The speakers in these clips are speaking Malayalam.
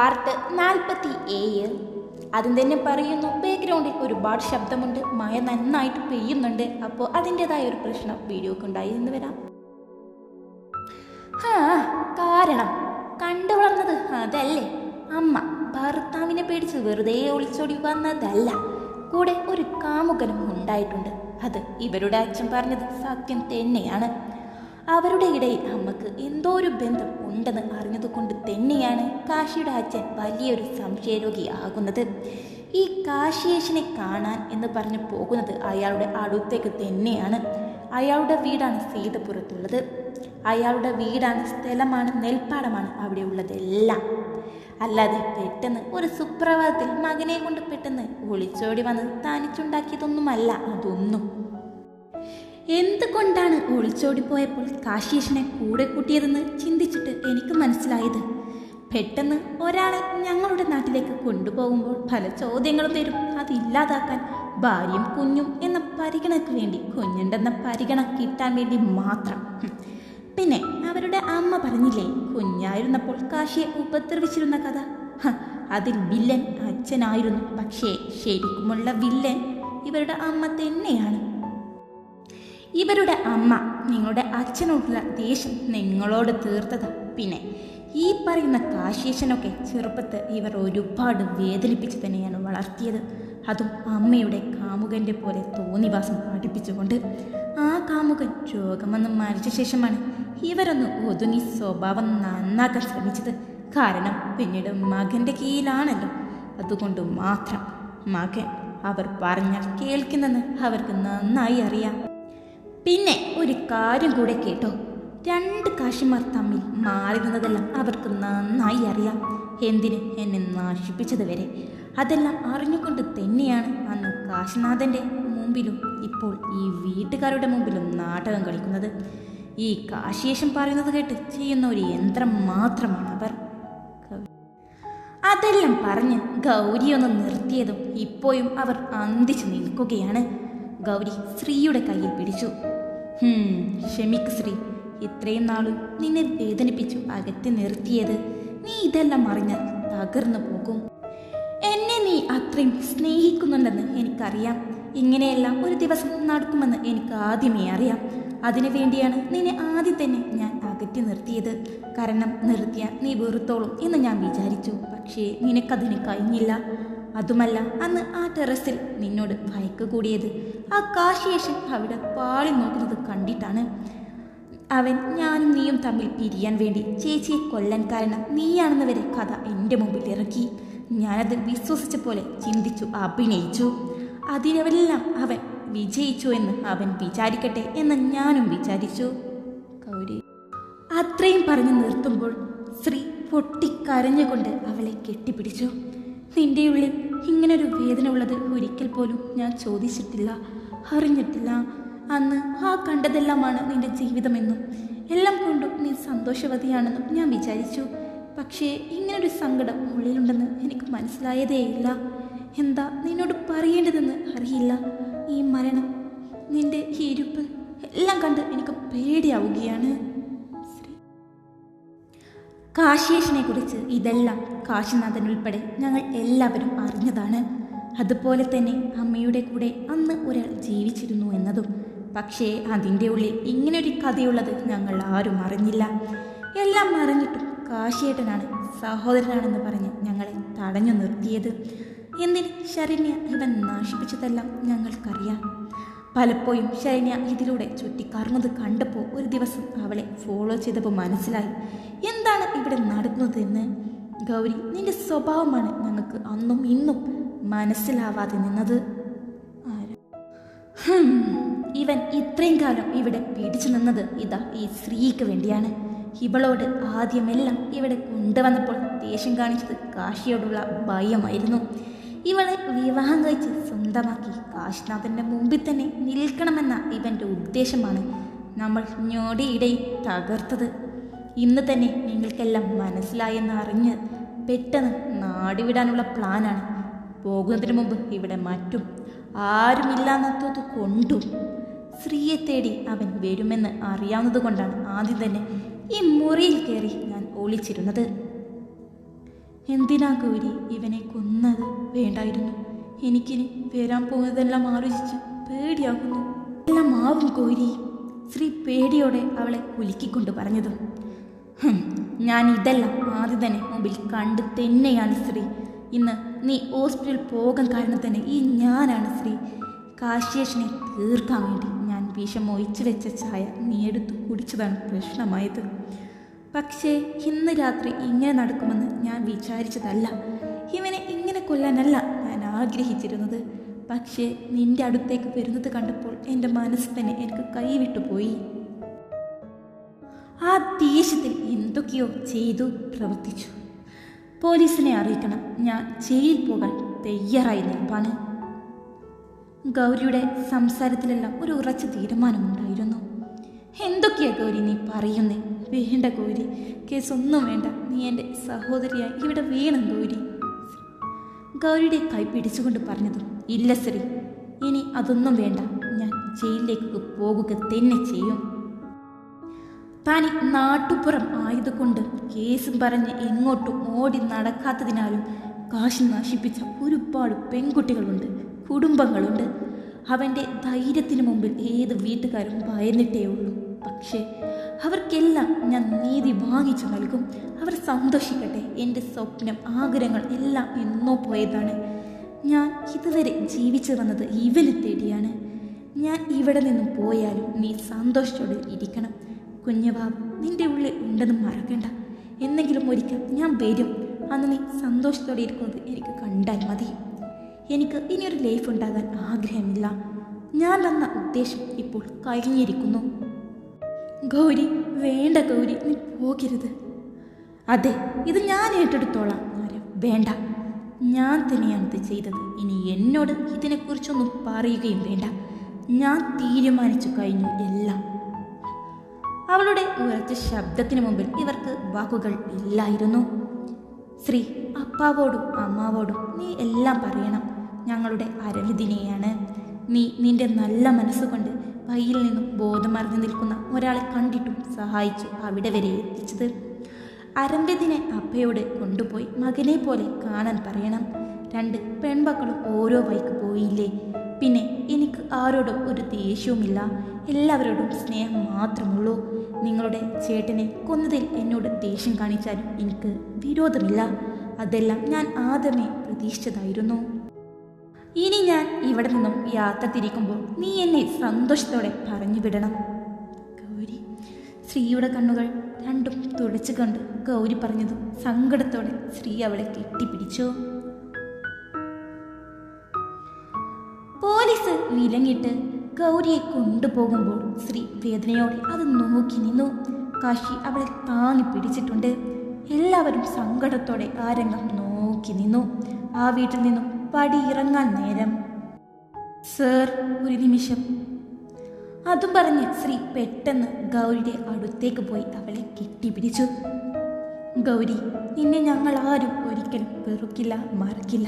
പാർട്ട് 47. അതും തന്നെ പറയുന്നു. ബാക്ക്ഗ്രൗണ്ടിൽ ഒരുപാട് ശബ്ദമുണ്ട്, മഴ നന്നായിട്ട് പെയ്യുന്നുണ്ട്. അപ്പോൾ അതിൻ്റെതായ ഒരു പ്രശ്നം വീഡിയോക്ക് ഉണ്ടായി എന്ന് വരാം. കാരണം കണ്ടു വളർന്നത് അതല്ലേ അമ്മ. ഭർത്താവിനെ പേടിച്ച് വെറുതെ ഒളിച്ചോടി വന്നതല്ല, കൂടെ ഒരു കാമുകനും ഉണ്ടായിട്ടുണ്ട്. അത് ഇവരുടെ അച്ഛൻ പറഞ്ഞത് സത്യം തന്നെയാണ്. അവരുടെ ഇടയിൽ അമ്മക്ക് എന്തോ ഒരു ബന്ധം ഉണ്ടെന്ന് അറിഞ്ഞതുകൊണ്ട് തന്നെയാണ് കാശിയുടെ അച്ഛൻ വലിയൊരു സംശയരോഗിയാകുന്നത്. ഈ കാശിയേശനെ കാണാൻ എന്ന് പറഞ്ഞ് പോകുന്നത് അയാളുടെ അടുത്തേക്ക് തന്നെയാണ്. അയാളുടെ വീടാണ് സീതപുരത്തുള്ളത്. അയാളുടെ വീടാണ്, സ്ഥലമാണ്, നെൽപ്പാടമാണ് അവിടെ ഉള്ളതെല്ലാം. അല്ലാതെ പെട്ടെന്ന് ഒരു സുപ്രഭാതത്തിൽ മകനെ കൊണ്ട് പെട്ടെന്ന് ഒളിച്ചോടി വന്ന് താനിച്ചുണ്ടാക്കിയതൊന്നുമല്ല അതൊന്നും. എന്തുകൊണ്ടാണ് ഒളിച്ചോടിപ്പോയപ്പോൾ കാശിയേശനെ കൂടെ കൂട്ടിയതെന്ന് ചിന്തിച്ചിട്ട് എനിക്ക് മനസ്സിലായത്, പെട്ടെന്ന് ഒരാളെ ഞങ്ങളുടെ നാട്ടിലേക്ക് കൊണ്ടുപോകുമ്പോൾ പല ചോദ്യങ്ങളും തരും. അതില്ലാതാക്കാൻ ഭാര്യയും കുഞ്ഞും എന്ന പരിഗണനയ്ക്ക് വേണ്ടി, കുഞ്ഞുണ്ടെന്ന പരിഗണന കിട്ടാൻ വേണ്ടി മാത്രം. പിന്നെ അവരുടെ അമ്മ പറഞ്ഞില്ലേ, കുഞ്ഞായിരുന്നപ്പോൾ കാശിയെ ഉപദ്രവിച്ചിരുന്ന കഥ. അതിൽ വില്ലൻ അച്ഛനായിരുന്നു. പക്ഷേ ശരിക്കുമുള്ള വില്ലൻ ഇവരുടെ അമ്മ തന്നെയാണ്. ഇവരുടെ അമ്മ നിങ്ങളുടെ അച്ഛനോടുള്ള ദേഷ്യം നിങ്ങളോട് തീർത്തതാ. പിന്നെ ഈ പറയുന്ന കാശിയേശനൊക്കെ ചെറുപ്പത്ത് ഇവർ ഒരുപാട് വേദനിപ്പിച്ച് തന്നെയാണ് വളർത്തിയത്. അതും അമ്മയുടെ കാമുകൻ്റെ പോലെ തോന്നിവാസം പഠിപ്പിച്ചുകൊണ്ട്. ആ കാമുകൻ രോഗമെന്ന് മരിച്ച ശേഷമാണ് ഇവരൊന്ന് ഒതുങ്ങി സ്വഭാവം നന്നാക്കാൻ ശ്രമിച്ചത്. കാരണം പിന്നീട് മകൻ്റെ കീഴിലാണല്ലോ. അതുകൊണ്ട് മാത്രം മകൻ അവർ പറഞ്ഞാൽ കേൾക്കുന്നെന്ന് അവർക്ക് നന്നായി അറിയാം. പിന്നെ ഒരു കാര്യം കൂടെ കേട്ടോ, രണ്ട് കാശിമാർ തമ്മിൽ മാറി നിന്നതെല്ലാം അവർക്ക് നന്നായി അറിയാം. എന്തിന് എന്നെ നശിപ്പിച്ചത് വരെ. അതെല്ലാം അറിഞ്ഞുകൊണ്ട് തന്നെയാണ് അന്ന് കാശിനാഥൻ്റെ മുമ്പിലും ഇപ്പോൾ ഈ വീട്ടുകാരുടെ മുമ്പിലും നാടകം കളിക്കുന്നത്. ഈ കാശിയേശൻ പറയുന്നത് കേട്ട് ചെയ്യുന്ന ഒരു യന്ത്രം മാത്രമാണ് അവർ. അതെല്ലാം പറഞ്ഞ് ഗൗരിയൊന്ന് നിർത്തിയതും ഇപ്പോഴും അവർ അന്തിച്ചു നിൽക്കുകയാണ്. ഗൗരി ശ്രീയുടെ കയ്യിൽ പിടിച്ചു. ക്ഷമിക്ക് ശ്രീ, ഇത്രയും നാളും നിന്നെ വേദനിപ്പിച്ചു അകറ്റി നിർത്തിയത്. നീ ഇതെല്ലാം അറിഞ്ഞാൽ തകർന്നു പോകും. എന്നെ നീ അത്രയും സ്നേഹിക്കുന്നുണ്ടെന്ന് എനിക്കറിയാം. ഇങ്ങനെയെല്ലാം ഒരു ദിവസം നടക്കുമെന്ന് എനിക്ക് ആദ്യമേ അറിയാം. അതിനു വേണ്ടിയാണ് നിന്നെ ആദ്യം തന്നെ ഞാൻ അകറ്റി നിർത്തിയത്. കാരണം നിർത്തിയാൽ നീ വെറുത്തോളും എന്ന് ഞാൻ വിചാരിച്ചു. പക്ഷേ നിനക്കതിന് കഴിഞ്ഞില്ല. അതുമല്ല, അന്ന് ആ ടെറസിൽ നിന്നോട് ഭയക്ക് കൂടിയത് ആ കാശിയേശൻ അവിടെ പാളി നോക്കുന്നത് കണ്ടിട്ടാണ്. അവൻ ഞാനും നീയും തമ്മിൽ പിരിയാൻ വേണ്ടി ചേച്ചിയെ കൊല്ലാൻ കാരണം നീയാണെന്ന് വരെ കഥ എൻ്റെ മുമ്പിൽ ഇറക്കി. ഞാനത് വിശ്വസിച്ച പോലെ ചിന്തിച്ചു, അഭിനയിച്ചു. അതിനെല്ലാം അവൻ വിജയിച്ചു എന്ന് അവൻ വിചാരിക്കട്ടെ എന്ന് ഞാനും വിചാരിച്ചു. ഗൗരി അത്രയും പറഞ്ഞു നിർത്തുമ്പോൾ ശ്രീ പൊട്ടിക്കരഞ്ഞുകൊണ്ട് അവളെ കെട്ടിപ്പിടിച്ചു. നിന്റെ ഉള്ളിൽ ഇങ്ങനൊരു വേദന ഉള്ളത് ഒരിക്കൽ പോലും ഞാൻ ചോദിച്ചിട്ടില്ല, അറിഞ്ഞിട്ടില്ല. അന്ന് ആ കണ്ടതെല്ലാമാണ് നിന്റെ ജീവിതമെന്നും എല്ലാം കൊണ്ടും നീ സന്തോഷവതിയാണെന്നും ഞാൻ വിചാരിച്ചു. പക്ഷേ ഇങ്ങനൊരു സങ്കടം ഉള്ളിലുണ്ടെന്ന് എനിക്ക് മനസ്സിലായതേയില്ല. എന്താ നിന്നോട് പറയേണ്ടതെന്ന് അറിയില്ല. ഈ മരണം, നിന്റെ ഈ ഇരുപ്പ് എല്ലാം കണ്ട് എനിക്ക് പേടിയാവുകയാണ്. കാശിയേശനെ കുറിച്ച് ഇതെല്ലാം കാശിനാഥൻ ഉൾപ്പെടെ ഞങ്ങൾ എല്ലാവരും അറിഞ്ഞതാണ്. അതുപോലെ തന്നെ അമ്മയുടെ കൂടെ അന്ന് ഒരാൾ ജീവിച്ചിരുന്നു എന്നതും. പക്ഷേ അതിൻ്റെ ഉള്ളിൽ ഇങ്ങനൊരു കഥയുള്ളത് ഞങ്ങൾ ആരും അറിഞ്ഞില്ല. എല്ലാം അറിഞ്ഞിട്ടും കാശിയേട്ടനാണ് സഹോദരനാണെന്ന് പറഞ്ഞ് ഞങ്ങളെ തടഞ്ഞു നിർത്തിയത്. എന്തിന് ശരണ്യ ഇവൻ നശിപ്പിച്ചതെല്ലാം ഞങ്ങൾക്കറിയാം. പലപ്പോഴും ശരണ്യ ഇതിലൂടെ ചുറ്റിക്കറങ്ങുന്നത് കണ്ടപ്പോൾ ഒരു ദിവസം അവളെ ഫോളോ ചെയ്തപ്പോൾ മനസ്സിലായി എന്താണ് ഇവിടെ നടക്കുന്നതെന്ന്. ഗൗരി, നിന്റെ സ്വഭാവമാണ് ഞങ്ങൾക്ക് അന്നും ഇന്നും മനസ്സിലാവാതെ നിന്നത്. ഇവൻ ഇത്രയും കാലം ഇവിടെ പിടിച്ചു നിന്നത് ഇതാ ഈ സ്ത്രീക്ക് വേണ്ടിയാണ്. ഇവളോട് ആദ്യമെല്ലാം ഇവിടെ കൊണ്ടുവന്നപ്പോൾ ദേഷ്യം കാണിച്ചത് കാശിയോടുള്ള ഭയമായിരുന്നു. ഇവളെ വിവാഹം കഴിച്ച് സ്വന്തമാക്കി കാശിനാഥൻ്റെ മുമ്പിൽ തന്നെ നിൽക്കണമെന്ന ഇവൻ്റെ ഉദ്ദേശമാണ് നമ്മൾ ഞൊടിയിടയിൽ തകർത്തത്. ഇന്ന് തന്നെ നിങ്ങൾക്കെല്ലാം മനസ്സിലായെന്ന് അറിഞ്ഞ് പെട്ടെന്ന് നാടുവിടാനുള്ള പ്ലാനാണ്. പോകുന്നതിന് മുമ്പ് ഇവിടെ മറ്റും ആരുമില്ലാത്തത് കൊണ്ടും ശ്രീയെ തേടി അവൻ വരുമെന്ന് അറിയാവുന്നത് കൊണ്ടാണ് ആദ്യം തന്നെ ഈ മുറിയിൽ കയറി ഞാൻ ഒളിച്ചിരുന്നത്. എന്തിനാ ഗൗരി ഇവനെ കൊന്നത്? വേണ്ടായിരുന്നു. എനിക്കിനി വരാൻ പോകുന്നതെല്ലാം ആലോചിച്ച് പേടിയാകുന്നു. എല്ലാം ആവും ഗൗരി, ശ്രീ പേടിയോടെ അവളെ കുലുക്കിക്കൊണ്ട് പറഞ്ഞതും. ഞാൻ ഇതെല്ലാം ആദ്യം തന്നെ മുമ്പിൽ കണ്ട് തന്നെയാണ് ശ്രീ. ഇന്ന് നീ ഹോസ്പിറ്റലിൽ പോകാൻ കാരണം തന്നെ ഈ ഞാനാണ് ശ്രീ. കാശിയേഷനെ തീർക്കാൻ വേണ്ടി ഞാൻ വിഷം ഒഴിച്ചു വെച്ച ചായ നീ എടുത്തു കുടിച്ചതാണ് പ്രശ്നമായത്. പക്ഷേ ഇന്ന് രാത്രി ഇങ്ങനെ നടക്കുമെന്ന് ഞാൻ വിചാരിച്ചതല്ല. ഇവനെ ഇങ്ങനെ കൊല്ലാനല്ല ഞാൻ ആഗ്രഹിച്ചിരുന്നത്. പക്ഷേ നിന്റെ അടുത്തേക്ക് വരുന്നത് കണ്ടപ്പോൾ എൻ്റെ മനസ്സ് തന്നെ എനിക്ക് കൈവിട്ടു പോയി. ആ ദേഷ്യത്തിൽ എന്തൊക്കെയോ ചെയ്തു പ്രവർത്തിച്ചു. പോലീസിനെ അറിയിക്കണം. ഞാൻ ജയിലിൽ പോകാൻ തയ്യാറായി നിൽപ്പാണ്. ഗൗരിയുടെ സംസാരത്തിലെല്ലാം ഒരു ഉറച്ച തീരുമാനമുണ്ടായിരുന്നു. എന്തൊക്കെയാ ഗൗരി നീ പറയുന്നേ? വേണ്ട ഗൗരി, കേസൊന്നും വേണ്ട. നീ എൻ്റെ സഹോദരിയായി ഇവിടെ വേണം ഗൗരി. ഗൗരിയുടെ കൈ പിടിച്ചുകൊണ്ട് പറഞ്ഞതും. ഇല്ല ശ്രീ, ഇനി അതൊന്നും വേണ്ട. ഞാൻ ജയിലിലേക്ക് പോകുക തന്നെ ചെയ്യും. താൻ നാട്ടുപുറം ആയതുകൊണ്ട് കേസും പറഞ്ഞ് എങ്ങോട്ടും ഓടി നടക്കാത്തതിനാലും കാശ് നശിപ്പിച്ച ഒരുപാട് പെൺകുട്ടികളുണ്ട്, കുടുംബങ്ങളുണ്ട്. അവൻ്റെ ധൈര്യത്തിന് മുമ്പിൽ ഏത് വീട്ടുകാരും ഭയന്നിട്ടേ ഉള്ളൂ. പക്ഷേ അവർക്കെല്ലാം ഞാൻ നീതി വാങ്ങിച്ചു നൽകും. അവർ സന്തോഷിക്കട്ടെ. എൻ്റെ സ്വപ്നം, ആഗ്രഹങ്ങൾ എല്ലാം എന്നോ പോയതാണ്. ഞാൻ ഇതുവരെ ജീവിച്ചു വന്നത് ഇവനെ തേടിയാണ്. ഞാൻ ഇവിടെ നിന്നും പോയാലും നീ സന്തോഷത്തോടെ ഇരിക്കണം. കുഞ്ഞുവാവ് നിൻ്റെ ഉള്ളിൽ ഉണ്ടെന്ന് മറക്കണ്ട. എന്നെങ്കിലും ഒരിക്കൽ ഞാൻ വരും. അന്ന് നീ സന്തോഷത്തോടെ ഇരിക്കുന്നത് എനിക്ക് കണ്ടാൽ മതി. എനിക്ക് ഇനിയൊരു ലൈഫ് ഉണ്ടാകാൻ ആഗ്രഹമില്ല. ഞാൻ വന്ന ഉദ്ദേശം ഇപ്പോൾ കഴിഞ്ഞിരിക്കുന്നു. ഗൗരി, വേണ്ട ഗൗരി, നീ പോകരുത്. അതെ, ഇത് ഞാൻ ഏറ്റെടുത്തോളാം. വേണ്ട, ഞാൻ തന്നെയാണ് ഇത് ചെയ്തത്. ഇനി എന്നോട് ഇതിനെക്കുറിച്ചൊന്നും പറയുകയും വേണ്ട. ഞാൻ തീരുമാനിച്ചു കഴിഞ്ഞു എല്ലാം. അവളുടെ ഉറച്ച ശബ്ദത്തിന് മുമ്പിൽ ഇവർക്ക് വാക്കുകൾ ഇല്ലായിരുന്നു. ശ്രീ, അപ്പാവോടും അമ്മാവോടും നീ എല്ലാം പറയണം. ഞങ്ങളുടെ അരവിന്ദിനെയാണ് നീ നിന്റെ നല്ല മനസ്സുകൊണ്ട് വഴിയിൽ നിന്നും ബോധമറിഞ്ഞു നിൽക്കുന്ന ഒരാളെ കണ്ടിട്ടും സഹായിച്ചു അവിടെ വരെ എത്തിച്ചത്. അരവിന്ദിനെ അപ്പയോട് കൊണ്ടുപോയി മകനെ പോലെ കാണാൻ പറയണം. 2 പെൺമക്കളും ഓരോ വഴിക്ക് പോയില്ലേ. പിന്നെ എനിക്ക് ആരോടും ഒരു ദേഷ്യവുമില്ല. എല്ലാവരോടും സ്നേഹം മാത്രമുള്ളൂ. നിങ്ങളുടെ ചേട്ടനെ കൊന്നതിൽ എന്നോട് ദേഷ്യം കാണിച്ചാലും എനിക്ക് വിരോധമില്ല. അതെല്ലാം ഞാൻ ആദ്യമേ പ്രതീക്ഷിച്ചതായിരുന്നു. ഇനി ഞാൻ ഇവിടെ നിന്നും യാത്ര തിരിക്കുമ്പോൾ നീ എന്നെ സന്തോഷത്തോടെ പറഞ്ഞു വിടണം. ഗൗരി, ശ്രീയുടെ കണ്ണുകൾ രണ്ടും തുടച്ചു കണ്ട് ഗൗരി പറഞ്ഞതും സങ്കടത്തോടെ ശ്രീ അവളെ കെട്ടിപ്പിടിച്ചു. പോലീസ് വിലങ്ങിട്ട് ഗൗരിയെ കൊണ്ടുപോകുമ്പോൾ ശ്രീ വേദനയോടെ അത് നോക്കി നിന്നു. കാശി അവളെ താങ്ങി പിടിച്ചിട്ടുണ്ട്. എല്ലാവരും സങ്കടത്തോടെ ആ രംഗം നോക്കി നിന്നു. ആ വീട്ടിൽ നിന്നും പടി ഇറങ്ങാൻ നേരം. സർ, ഒരു നിമിഷം. അതും പറഞ്ഞ് ശ്രീ പെട്ടെന്ന് ഗൗരിയുടെ അടുത്തേക്ക് പോയി അവളെ കെട്ടിപ്പിടിച്ചു. ഗൗരി, നിന്നെ ഞങ്ങൾ ആരും ഒരിക്കലും വെറുക്കില്ല, മറക്കില്ല.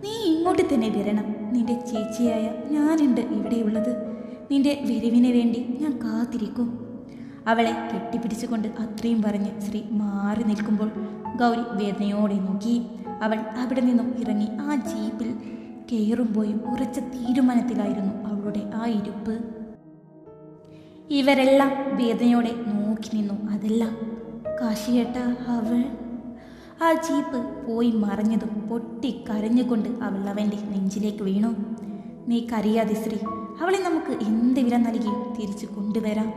നീ ഇങ്ങോട്ട് തന്നെ വരണം. നിന്റെ ചേച്ചിയായ ഞാനുണ്ട് ഇവിടെയുള്ളത്. നിന്റെ വരവിന് വേണ്ടി ഞാൻ കാത്തിരിക്കും. അവളെ കെട്ടിപ്പിടിച്ചുകൊണ്ട് അത്രയും പറഞ്ഞ് ശ്രീ മാറി നിൽക്കുമ്പോൾ ഗൗരി വേദനയോടെ നോക്കി. അവൾ അവിടെ നിന്നും ഇറങ്ങി ആ ജീപ്പിൽ കയറുമ്പോഴും ഉറച്ച തീരുമാനത്തിലായിരുന്നു അവളുടെ ആ ഇരിപ്പ്. ഇവരെല്ലാം വേദനയോടെ നോക്കി നിന്നു. അതെല്ലാം കാശിയേട്ട. അവൾ ആ ജീപ്പ് പോയി മറഞ്ഞതും പൊട്ടിക്കരഞ്ഞുകൊണ്ട് അവൾ അവൻ്റെ നെഞ്ചിലേക്ക് വീണു. നീ കരയാതെ ശ്രീ, അവളെ നമുക്ക് എന്ത് വില നൽകിയും തിരിച്ചു കൊണ്ടുവരാം.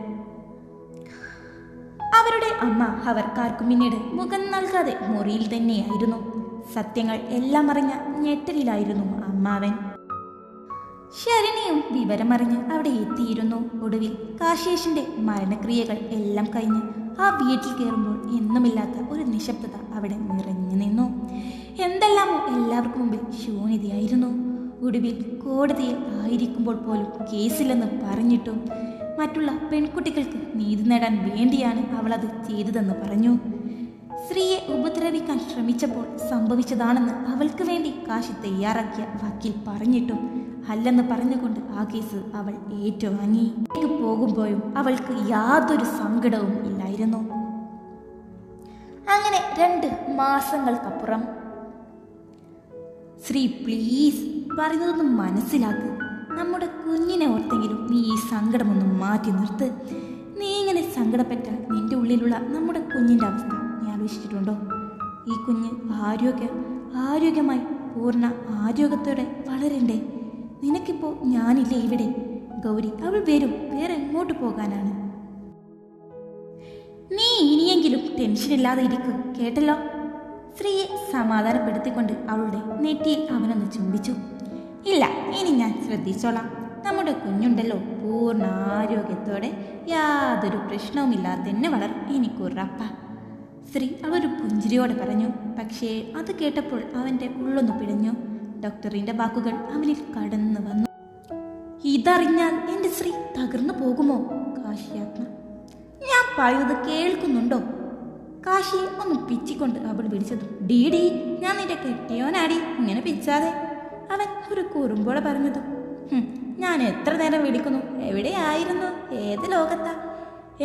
അവരുടെ അമ്മ അവർക്കാർക്കും പിന്നീട് മുഖം നൽകാതെ മുറിയിൽ തന്നെയായിരുന്നു. സത്യങ്ങൾ എല്ലാം അറിഞ്ഞ ഞെട്ടലിലായിരുന്നു അമ്മാവൻ. ശരണിയും വിവരമറിഞ്ഞ് അവിടെ എത്തിയിരുന്നു. ഒടുവിൽ കാശേഷിന്റെ മരണക്രിയകൾ എല്ലാം കഴിഞ്ഞ് ആ വീട്ടിൽ കയറുമ്പോൾ എന്നുമില്ലാത്ത ഒരു നിശബ്ദത അവിടെ നിറഞ്ഞു നിന്നു. എന്തെല്ലാമോ എല്ലാവർക്കും മുമ്പിൽ ശൂന്യതയായിരുന്നു. ഒടുവിൽ കോടതിയിൽ ആയിരിക്കുമ്പോൾ പോലും കേസില്ലെന്ന് പറഞ്ഞിട്ടും മറ്റുള്ള പെൺകുട്ടികൾക്ക് നീതി നേടാൻ വേണ്ടിയാണ് അവളത് ചെയ്തതെന്ന് പറഞ്ഞു. സ്ത്രീയെ ഉപദ്രവിക്കാൻ ശ്രമിച്ചപ്പോൾ സംഭവിച്ചതാണെന്ന് അവൾക്ക് വേണ്ടി കാശി തയ്യാറാക്കിയ വക്കീൽ പറഞ്ഞിട്ടും അല്ലെന്ന് പറഞ്ഞുകൊണ്ട് ആ കേസ് അവൾ ഏറ്റുവാങ്ങി. പോകുമ്പോഴും അവൾക്ക് യാതൊരു സങ്കടവും ഇല്ലായിരുന്നു. അങ്ങനെ 2 മാസങ്ങൾക്കപ്പുറം. ശ്രീ പ്ലീസ്, പറയുന്നതൊന്നും മനസ്സിലാക്ക്. നമ്മുടെ കുഞ്ഞിനെ ഓർത്തെങ്കിലും നീ ഈ സങ്കടമൊന്നും മാറ്റി നിർത്ത്. നീ ഇങ്ങനെ സങ്കടപ്പെട്ടാൽ നിന്റെ ഉള്ളിലുള്ള നമ്മുടെ കുഞ്ഞിൻ്റെ അവസ്ഥ നീ ആലോചിച്ചിട്ടുണ്ടോ? ഈ കുഞ്ഞ് ആരോഗ്യമായി പൂർണ്ണ ആരോഗ്യത്തോടെ വളരണ്ടേ? നിനക്കിപ്പോൾ ഞാനില്ലേ ഇവിടെ? ഗൗരി, അവൾ വരും. വേറെ എങ്ങോട്ട് പോകാനാണ്? നീ ഇനിയെങ്കിലും ടെൻഷനില്ലാതെ ഇരിക്കും, കേട്ടല്ലോ? ശ്രീയെ സമാധാനപ്പെടുത്തിക്കൊണ്ട് അവളുടെ നെറ്റിയിൽ അവനൊന്ന് ചുംബിച്ചു. ഇല്ല, ഇനി ഞാൻ ശ്രദ്ധിച്ചോളാം. നമ്മുടെ കുഞ്ഞുണ്ടല്ലോ പൂർണ്ണ ആരോഗ്യത്തോടെ യാതൊരു പ്രശ്നവുമില്ലാതെ തന്നെ വളരും, എനിക്കുറപ്പ. ശ്രീ അവളൊരു പുഞ്ചിരിയോടെ പറഞ്ഞു. പക്ഷേ അത് കേട്ടപ്പോൾ അവൻ്റെ ഉള്ളൊന്ന് പിടഞ്ഞു. ഡോക്ടറിൻ്റെ വാക്കുകൾ അവനിൽ കടന്നു വന്നു. ഇതറിഞ്ഞാൽ എൻ്റെ ശ്രീ തകർന്നു പോകുമോ? കാശിയാത്മ, ഞാൻ പറയുന്നത് കേൾക്കുന്നുണ്ടോ? കാശിയെ ഒന്ന് പിച്ചിക്കൊണ്ട് അവൾ വിളിച്ചതും. ഡീഡി, ഞാൻ നിന്റെ കെട്ടിയോനാടി, ഇങ്ങനെ പിച്ചാതെ, അവൻ ഒരു കുറുമ്പോടെ പറഞ്ഞതും. ഞാൻ എത്ര നേരം വിളിക്കുന്നു, എവിടെയായിരുന്നു, ഏത് ലോകത്താ?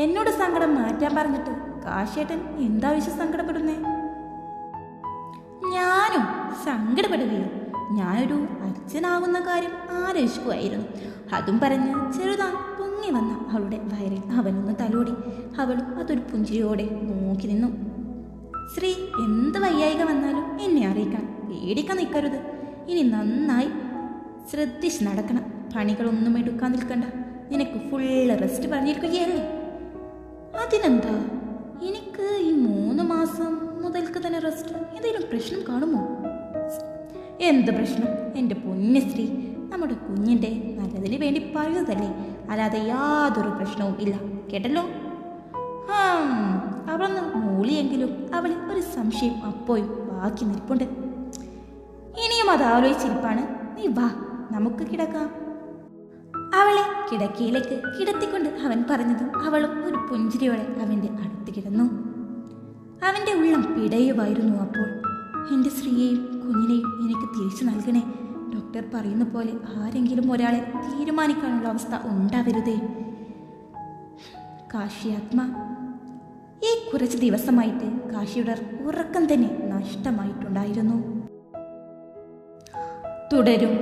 എന്നോട് സങ്കടം മാറ്റാൻ പറഞ്ഞിട്ട് കാശിയേട്ടൻ എന്താ സങ്കടപ്പെടുന്നേ? ഞാനും സങ്കടപ്പെടുകയോ? ഞാനൊരു അച്ഛനാകുന്ന കാര്യം ആലോചിക്കുമായിരുന്നു. അതും പറഞ്ഞ് ചെറുതാൻ പൊങ്ങി വന്ന അവളുടെ വയറിൽ അവനൊന്ന് തലോടി. അവളും അതൊരു പുഞ്ചിരിയോടെ നോക്കി നിന്നു. ശ്രീ, എന്ത് വയ്യായിക വന്നാലും എന്നെ അറിയിക്കണം, പേടിക്കാൻ നിൽക്കരുത്. ഇനി നന്നായി ശ്രദ്ധിച്ച് നടക്കണം. പണികളൊന്നും എടുക്കാൻ നിൽക്കണ്ട. നിനക്ക് ഫുള്ള് റെസ്റ്റ് പറഞ്ഞിരിക്കുകയല്ലേ? അതിനെന്താ, എനിക്ക് ഈ 3 മാസം മുതൽക്ക് തന്നെ റെസ്റ്റ്. എന്തെങ്കിലും പ്രശ്നം കാണുമോ? എന്ത് പ്രശ്നം എൻ്റെ പൊന്നശ്രീ? നമ്മുടെ കുഞ്ഞിൻ്റെ നല്ലതിന് വേണ്ടി പറയുന്നതല്ലേ, അല്ലാതെ യാതൊരു പ്രശ്നവും ഇല്ല, കേട്ടല്ലോ? അവളൊന്ന് മൂളിയെങ്കിലും അവളിൽ ഒരു സംശയം അപ്പോഴും ബാക്കി നിൽപ്പുണ്ട്. ഇനിയും അത് ആലോചിച്ചിരിപ്പാണ്. നീ വാ, നമുക്ക് കിടക്കാം. അവളെ കിടക്കയിലേക്ക് കിടത്തിക്കൊണ്ട് അവൻ പറഞ്ഞതും അവളും ഒരു പുഞ്ചിരിയോടെ അവൻ്റെ അടുത്ത് കിടന്നു. അവൻ്റെ ഉള്ളം പിടയുമായിരുന്നു അപ്പോൾ. എൻ്റെ ശ്രീയെയും കുഞ്ഞിനെയും എനിക്ക് തിരിച്ചു നൽകണേ. ഡോക്ടർ പറയുന്ന പോലെ ആരെങ്കിലും ഒരാളെ തീരുമാനിക്കാനുള്ള അവസ്ഥ ഉണ്ടാവരുതേ. കാശിയാത്മ, ഈ കുറച്ച് ദിവസമായിട്ട് കാശിയുടെ ഉറക്കം തന്നെ നഷ്ടമായിട്ടുണ്ടായിരുന്നു. തുടരും.